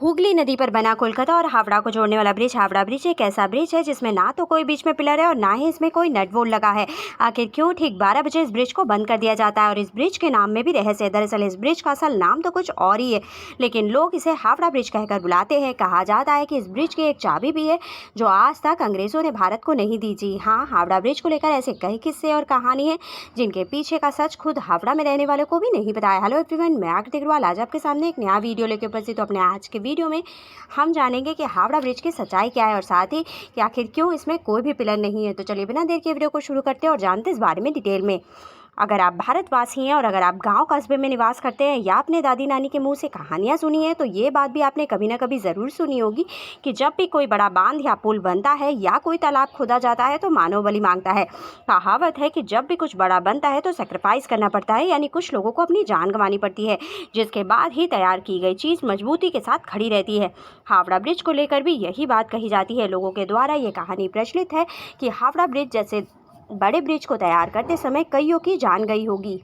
हुगली नदी पर बना कोलकाता और हावड़ा को जोड़ने वाला ब्रिज हावड़ा ब्रिज एक ऐसा ब्रिज है जिसमें ना तो कोई बीच में पिलर है और ना ही इसमें कोई नट बोल्ट लगा है। आखिर क्यों ठीक 12 बजे इस ब्रिज को बंद कर दिया जाता है? और इस ब्रिज के नाम में भी रहस्य है। दरअसल इस ब्रिज का असल नाम तो कुछ और ही है, लेकिन लोग इसे हावड़ा ब्रिज कहकर बुलाते हैं। कहा जाता है कि इस ब्रिज की एक चाबी भी है जो आज तक अंग्रेजों ने भारत को नहीं दी। जी हाँ, हावड़ा ब्रिज को लेकर ऐसे कई किस्से और कहानी है जिनके पीछे का सच खुद हावड़ा में रहने वालों को भी नहीं पता है। हेलो एवरीवन, मैं आकृति अग्रवाल आज आपके सामने एक नया वीडियो लेकर उपस्थित। तो अपने आज के वीडियो में हम जानेंगे कि हावड़ा ब्रिज की सच्चाई क्या है और साथ ही कि आखिर क्यों इसमें कोई भी पिलर नहीं है। तो चलिए बिना देर के वीडियो को शुरू करते हैं और जानते हैं इस बारे में डिटेल में। अगर आप भारतवासी हैं और अगर आप गांव कस्बे में निवास करते हैं या अपने दादी नानी के मुंह से कहानियां सुनी हैं, तो ये बात भी आपने कभी ना कभी ज़रूर सुनी होगी कि जब भी कोई बड़ा बांध या पुल बनता है या कोई तालाब खोदा जाता है तो मानव बलि मांगता है। कहावत है कि जब भी कुछ बड़ा बनता है तो सेक्रीफाइस करना पड़ता है, यानी कुछ लोगों को अपनी जान गंवानी पड़ती है, जिसके बाद ही तैयार की गई चीज़ मजबूती के साथ खड़ी रहती है। हावड़ा ब्रिज को लेकर भी यही बात कही जाती है। लोगों के द्वारा ये कहानी प्रचलित है कि हावड़ा ब्रिज जैसे बड़े ब्रिज को तैयार करते समय कईयों की जान गई होगी,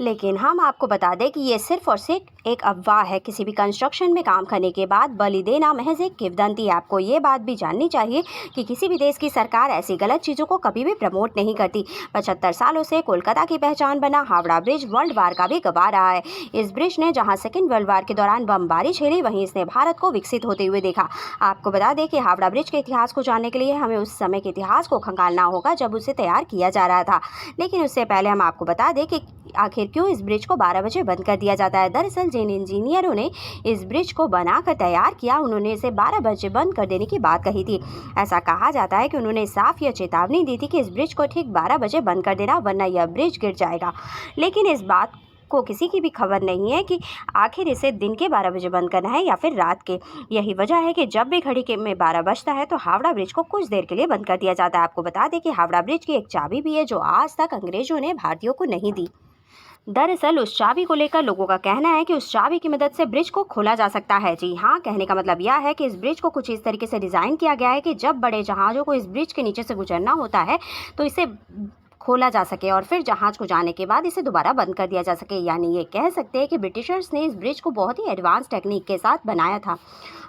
लेकिन हम आपको बता दें कि ये सिर्फ और सिर्फ एक अफवाह है। किसी भी कंस्ट्रक्शन में काम करने के बाद बलि देना महज एक किंवदंती है। आपको ये बात भी जाननी चाहिए कि किसी भी देश की सरकार ऐसी गलत चीज़ों को कभी भी प्रमोट नहीं करती। 75 सालों से कोलकाता की पहचान बना हावड़ा ब्रिज वर्ल्ड वार का भी गवाह रहा है। इस ब्रिज ने जहाँ सेकेंड वर्ल्ड वार के दौरान बमबारी झेली, वहीं इसने भारत को विकसित होते हुए देखा। आपको बता दें कि हावड़ा ब्रिज के इतिहास को जानने के लिए हमें उस समय के इतिहास को खंगालना होगा जब उसे तैयार किया जा रहा था। लेकिन उससे पहले हम आपको बता दें कि आखिर क्यों इस ब्रिज को 12 बजे बंद कर दिया जाता है। दरअसल जिन इंजीनियरों ने इस ब्रिज को बनाकर तैयार किया, उन्होंने इसे 12 बजे बंद कर देने की बात कही थी। ऐसा कहा जाता है कि उन्होंने साफ यह चेतावनी दी थी कि इस ब्रिज को ठीक 12 बजे बंद कर देना, वरना यह ब्रिज गिर जाएगा। लेकिन इस बात को किसी की भी खबर नहीं है कि आखिर इसे दिन के 12 बजे बंद करना है या फिर रात के। यही वजह है कि जब भी घड़ी के में 12 बजता है तो हावड़ा ब्रिज को कुछ देर के लिए बंद कर दिया जाता है। आपको बता दें कि हावड़ा ब्रिज की एक चाबी भी है जो आज तक अंग्रेजों ने भारतीयों को नहीं दी। दरअसल उस चाबी को लेकर लोगों का कहना है कि उस चाबी की मदद से ब्रिज को खोला जा सकता है। जी हाँ, कहने का मतलब यह है कि इस ब्रिज को कुछ इस तरीके से डिज़ाइन किया गया है कि जब बड़े जहाज़ों को इस ब्रिज के नीचे से गुजरना होता है तो इसे खोला जा सके और फिर जहाज़ को जाने के बाद इसे दोबारा बंद कर दिया जा सके। यानी ये कह सकते हैं कि ब्रिटिशर्स ने इस ब्रिज को बहुत ही एडवांस टेक्निक के साथ बनाया था।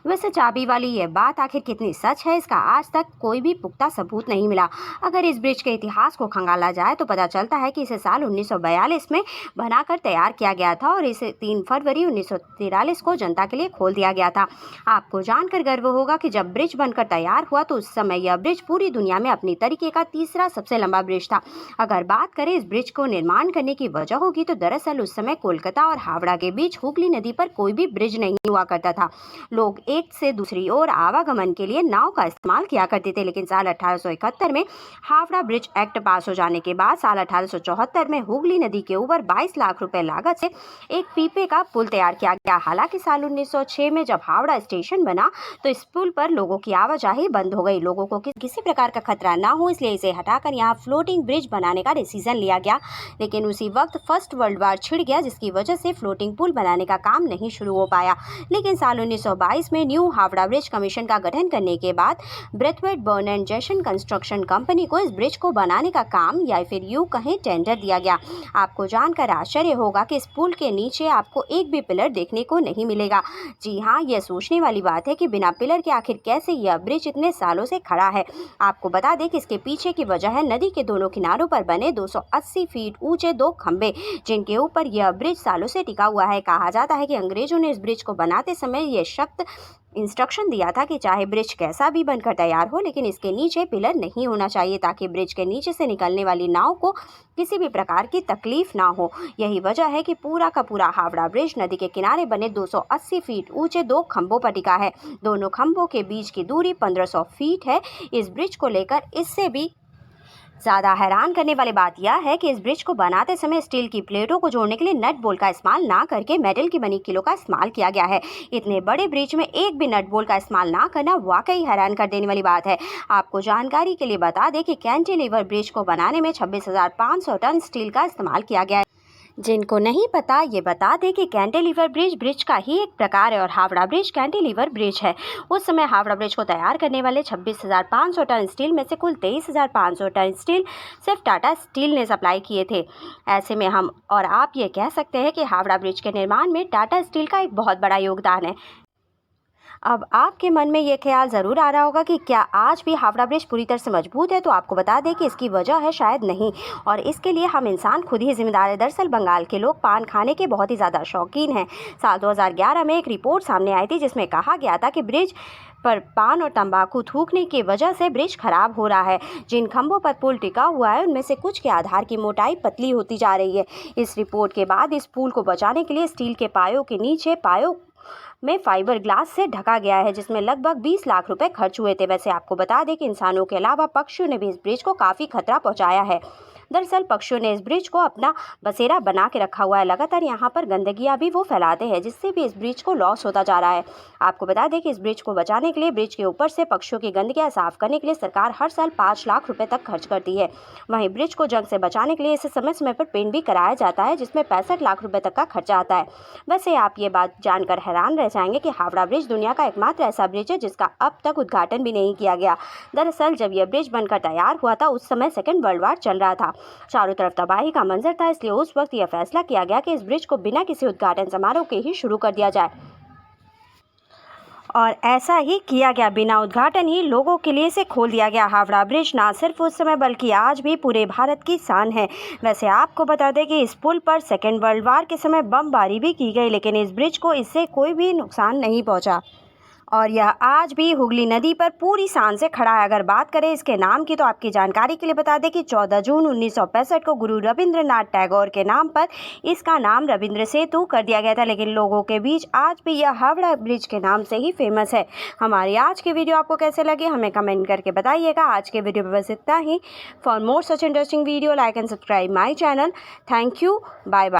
वैसे चाबी वाली ये बात आखिर कितनी सच है, इसका आज तक कोई भी पुख्ता सबूत नहीं मिला। अगर इस ब्रिज के इतिहास को खंगाला जाए तो पता चलता है कि इसे साल 1942 में बनाकर तैयार किया गया था और इसे 3 फरवरी 1943 को जनता के लिए खोल दिया गया था। आपको जानकर गर्व होगा कि जब ब्रिज बनकर तैयार हुआ तो उस समय यह ब्रिज पूरी दुनिया में अपनी तरीके का तीसरा सबसे लंबा ब्रिज था। अगर बात करें इस ब्रिज को निर्माण करने की वजह होगी तो दरअसल उस समय कोलकाता और हावड़ा के बीच हुगली नदी पर कोई भी ब्रिज नहीं हुआ करता था। लोग एक से दूसरी ओर आवागमन के लिए नाव का इस्तेमाल किया करते थे। लेकिन साल 1871 में हावड़ा ब्रिज एक्ट पास हो जाने के बाद साल 1874 में हुगली नदी के ऊपर 22 लाख रुपए लागत से एक पीपे का पुल तैयार किया गया। हालांकि साल 1906 में जब हावड़ा स्टेशन बना तो इस पुल पर लोगों की आवाजाही बंद हो गई। लोगों को किसी प्रकार का खतरा ना हो इसलिए इसे हटाकर यहाँ फ्लोटिंग ब्रिज बनाने का डिसीजन लिया गया। लेकिन उसी वक्त फर्स्ट वर्ल्ड वार छिड़ गया, जिसकी वजह से फ्लोटिंग पुल बनाने का काम नहीं शुरू हो पाया। लेकिन साल 1922 में न्यू हावड़ा ब्रिज कमीशन का गठन करने के बाद ब्रेथवेट बर्न एंड जैसन कंस्ट्रक्शन कंपनी को इस ब्रिज को बनाने का काम या फिर यूं कहें टेंडर दिया गया। आपको जानकर आश्चर्य होगा कि इस पुल के नीचे आपको एक भी पिलर देखने को नहीं मिलेगा। जी हाँ, यह सोचने वाली बात है कि बिना पिलर के आखिर कैसे यह ब्रिज इतने सालों से खड़ा है। आपको बता दें कि इसके पीछे की वजह है नदी के दोनों किनारों पर बने 280 फीट ऊंचे 2 खंभे, जिनके ऊपर यह ब्रिज सालों से टिका हुआ है। कहा जाता है कि अंग्रेजों ने इस ब्रिज को बनाते समय यह सख्त इंस्ट्रक्शन दिया था कि चाहे ब्रिज कैसा भी बनकर तैयार हो, लेकिन इसके नीचे पिलर नहीं होना चाहिए ताकि ब्रिज के नीचे से निकलने वाली नाव को किसी भी प्रकार की तकलीफ ना हो। यही वजह है कि पूरा का पूरा हावड़ा ब्रिज नदी के किनारे बने 280 फीट ऊंचे 2 खंभों पर टिका है। दोनों खंभों के बीच की दूरी 1500 फीट है। इस ब्रिज को लेकर इससे भी ज़्यादा हैरान करने वाली बात यह है कि इस ब्रिज को बनाते समय स्टील की प्लेटों को जोड़ने के लिए नट बोल्ट का इस्तेमाल ना करके मेटल की बनी किलो का इस्तेमाल किया गया है। इतने बड़े ब्रिज में एक भी नट बोल्ट का इस्तेमाल ना करना वाकई हैरान कर देने वाली बात है। आपको जानकारी के लिए बता दें कि कैंटिलीवर ब्रिज को बनाने में 26,500 टन स्टील का इस्तेमाल किया गया है। जिनको नहीं पता ये बता दें कि कैंटिलीवर ब्रिज ब्रिज का ही एक प्रकार है और हावड़ा ब्रिज कैंटिलीवर ब्रिज है। उस समय हावड़ा ब्रिज को तैयार करने वाले 26,500 टन स्टील में से कुल 23,500 टन स्टील सिर्फ टाटा स्टील ने सप्लाई किए थे। ऐसे में हम और आप ये कह सकते हैं कि हावड़ा ब्रिज के निर्माण में टाटा स्टील का एक बहुत बड़ा योगदान है। अब आपके मन में ये ख्याल ज़रूर आ रहा होगा कि क्या आज भी हावड़ा ब्रिज पूरी तरह से मजबूत है, तो आपको बता दें कि इसकी वजह है शायद नहीं, और इसके लिए हम इंसान खुद ही जिम्मेदार है। दरअसल बंगाल के लोग पान खाने के बहुत ही ज़्यादा शौकीन हैं। साल 2011 में एक रिपोर्ट सामने आई थी जिसमें कहा गया था कि ब्रिज पर पान और तंबाकू थूकने की वजह से ब्रिज खराब हो रहा है। जिन खंभों पर पुल टिका हुआ है उनमें से कुछ के आधार की मोटाई पतली होती जा रही है। इस रिपोर्ट के बाद इस पुल को बचाने के लिए स्टील के पायों के नीचे पायों में फाइबर ग्लास से ढका गया है, जिसमें लगभग 20 लाख रुपए खर्च हुए थे। वैसे आपको बता दें कि इंसानों के अलावा पक्षियों ने भी इस ब्रिज को काफ़ी खतरा पहुंचाया है। दरअसल पक्षियों ने इस ब्रिज को अपना बसेरा बना के रखा हुआ है। लगातार यहाँ पर गंदगियाँ भी वो फैलाते हैं, जिससे भी इस ब्रिज को लॉस होता जा रहा है। आपको बता दें कि इस ब्रिज को बचाने के लिए ब्रिज के ऊपर से पक्षियों की गंदगियाँ साफ करने के लिए सरकार हर साल 5 लाख रुपए तक खर्च करती है। वहीं ब्रिज को जंग से बचाने के लिए इसे समय समय पर पेंट भी कराया जाता है, जिसमें 65 लाख रुपए तक का खर्चा आता है। वैसे आप ये बात जानकर हैरान रह जाएंगे कि हावड़ा ब्रिज दुनिया का एकमात्र ऐसा ब्रिज है जिसका अब तक उद्घाटन भी नहीं किया गया। दरअसल जब यह ब्रिज बनकर तैयार हुआ था उस समय सेकेंड वर्ल्ड वॉर चल रहा था। चारों तरफ तबाही का मंजर था, इसलिए उस वक्त यह फैसला किया गया कि इस ब्रिज को बिना किसी उद्घाटन समारोह के ही शुरू कर दिया जाए, और ऐसा ही किया गया। बिना उद्घाटन ही लोगों के लिए इसे खोल दिया गया। हावड़ा ब्रिज ना सिर्फ उस समय बल्कि आज भी पूरे भारत की शान है। वैसे आपको बता दें कि इस पुल पर सेकेंड वर्ल्ड वॉर के समय बमबारी भी की गई, लेकिन इस ब्रिज को इससे कोई भी नुकसान नहीं पहुंचा, और यह आज भी हुगली नदी पर पूरी शान से खड़ा है। अगर बात करें इसके नाम की, तो आपकी जानकारी के लिए बता दें कि 14 जून 1965 को गुरु रविंद्रनाथ टैगोर के नाम पर इसका नाम रविंद्र सेतु कर दिया गया था, लेकिन लोगों के बीच आज भी यह हावड़ा ब्रिज के नाम से ही फेमस है। हमारी आज की वीडियो आपको कैसे लगे हमें कमेंट करके बताइएगा। आज के वीडियो में बस इतना ही। For more such interesting video, like and subscribe my channel. Thank you, bye bye.